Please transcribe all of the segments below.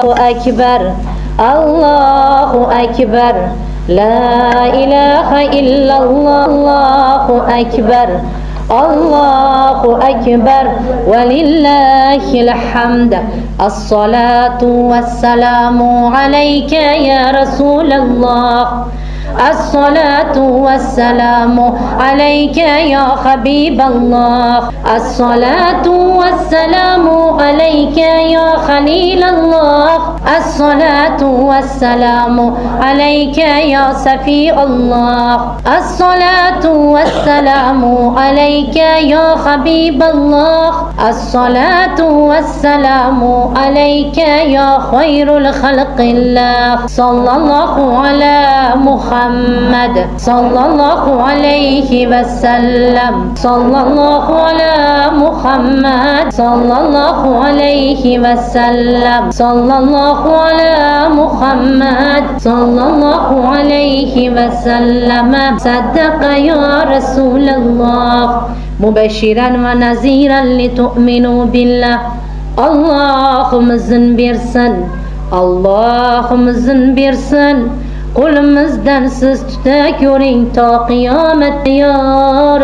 أكبر الله أكبر لا إله إلا الله الله أكبر الله أكبر ولله الحمد الصلاة والسلام عليك يا رسول الله الصلاة والسلام عليك يا حبيب الله الصلاة والسلام عليك يا خليل الله الصلاة والسلام عليك يا سفي الله الصلاة والسلام عليك يا حبيب الله الصلاة والسلام عليك يا خير الخلق الله صلى الله على محمد صلى الله عليه وسلم صلى الله على محمد صلى الله عليه وسلم صلى الله على محمد صلى الله عليه وسلم صدق يا رسول الله مبشرا ونذيرا لتؤمنوا بالله اللهم زن برسن اللهم زن برسن qo'limizdan siz tuta ko'ring to qiyomat ya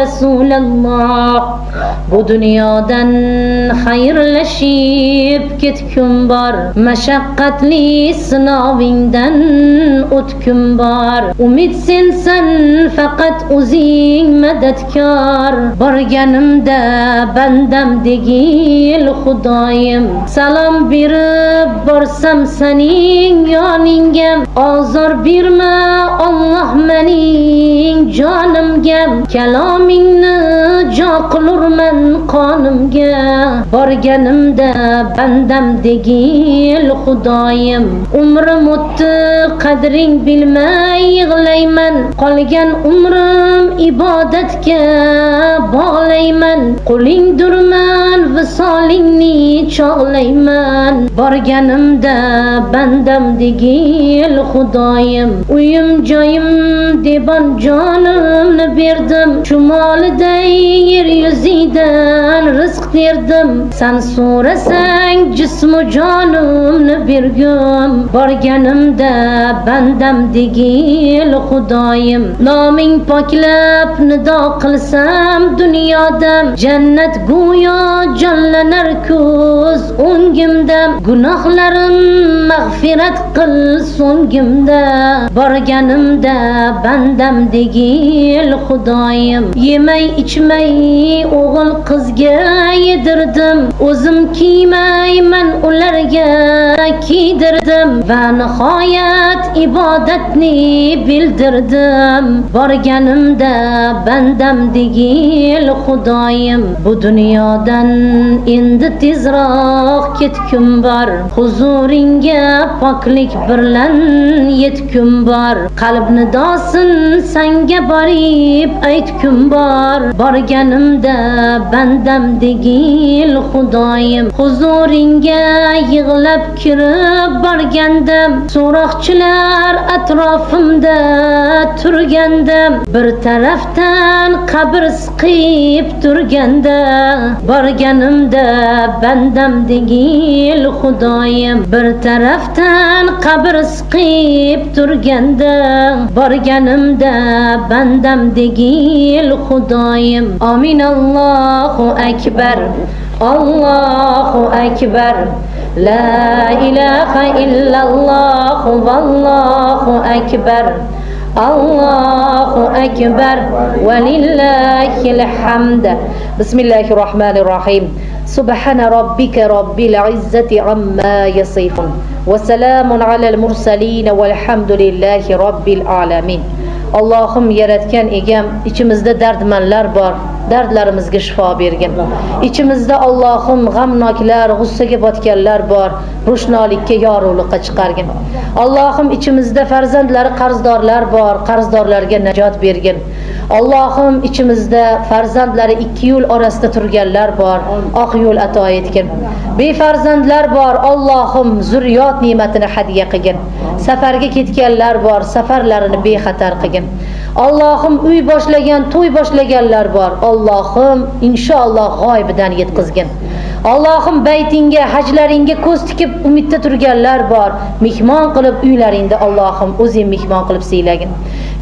Rasululloh bu dunyodan xayrlashib ketkum bor mashaqqatli sinovingdan o'tkum bor umid sensan faqat o'zing madadkor borganimda bandam degil xudoyim salom berib borsam sening yoningga ozor berma Allah mening jonimga kalomingni jo qilurman qonimga borganimda bandam degil xudoyim umrim o'tdi qadring bilmay yig'layman qolgan umrim ibodatga bog'layman qo'lingdurman visolingni chog'layman borganimda bandam degil xudoyim uyim joyim debon jonimni berdim chumoliday yer yuzidan rizq berdim san so'rasang jismu jonimni bergum borganimda bandam degil xudoyim noming poklab nido qilsam dunyodan jannat go'yo jonlanar ko'z o'ngimda gunohlarim mag'firat qil so'ngimda borganimda bandam degil xudoyim yemay ichmay o'g'il qizga yedirdim o'zim kiymayman ularga kiydirdim va nihoyat ibodatni bildirdim borganimda bandam degil xudoyim bu dunyodan endi tezroq ketkum bor huzuringga poklik bilan yetkum bor qalb nidosin sanga borib aytkum bor borganimda bandam degil xudoyim huzuringga yig'lab kirib borgandim so'roqchilar atrofimda turgandim bir tarafdan qabr siqib turganda borganimda bandam degil xudoyim bir tarafdan qabr siqib turganda borganimda bandam degil xudoyim amin Allohu akbar Allohu akbar la ilaha illalloh vallohu akbar Allahu akbar walillahil hamd Bismillahir Rahmanir Rahim Subhana rabbika rabbil izzati amma yasifun wa salamun alal mursalin walhamdulillahi rabbil alamin Allohim yaratgan egam ichimizda dardmanlar bor dardlarimizga shifo bergin ichimizda Allohim g'amnoklar g'ussaga botganlar bor ro'shnolikka yorug'likqa chiqargin Allohim ichimizda farzandlari qarzdorlar bor qarzdorlarga najot bergin Allohim ichimizda farzandlari ikki yo'l orasida turganlar bor oq yo'l ato etgin befarzandlar bor Allohim zurriyot ne'matini hadiya qilgin safarga ketganlar bor safarlarini bexatar qilgin Allohim uy boshlagan to'y boshlaganlar bor Allohim inshaalloh g'oybidan yetkazgin Allohim baytingga, hajlaringga ko'z tikib umidda turganlar bor. Mehmon qilib uylaringda Allohim o'zing mehmon qilib siylagin.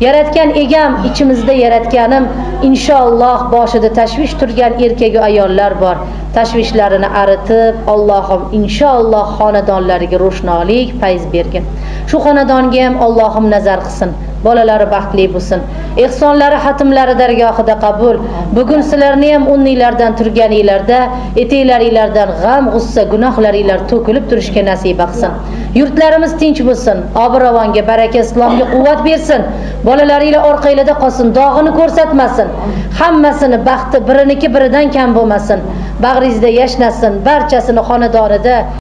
Yaratgan egam, ichimizda yaratganim, inshaalloh boshida tashvish turgan erkak va ayollar bor. Tashvishlarini aritib, Allohim inshaalloh xonadonlariga ro'shnolik, fayz bergin. Shu xonadonga ham Allohim nazar qilsin. Bolalari baxtli bo'lsin. Ehsonlari, xatmlari dargohida qabul. Bugun sizlarni ham o'rninglardan turganinglarda, etaklaringlardan g'am, g'ussa, gunohlaringlar to'kilib turishga nasib qilsin. Yurtlarimiz tinch bo'lsin. Obravonga, baraka, islomga quvvat bersin. Bolalaringlar orqanglarda qolsin, dog'ini ko'rsatmasin. Hammasini baxti biriniki biridan kam bo'lmasin. Bag'ringizda yashnasin, barchasini xonadonida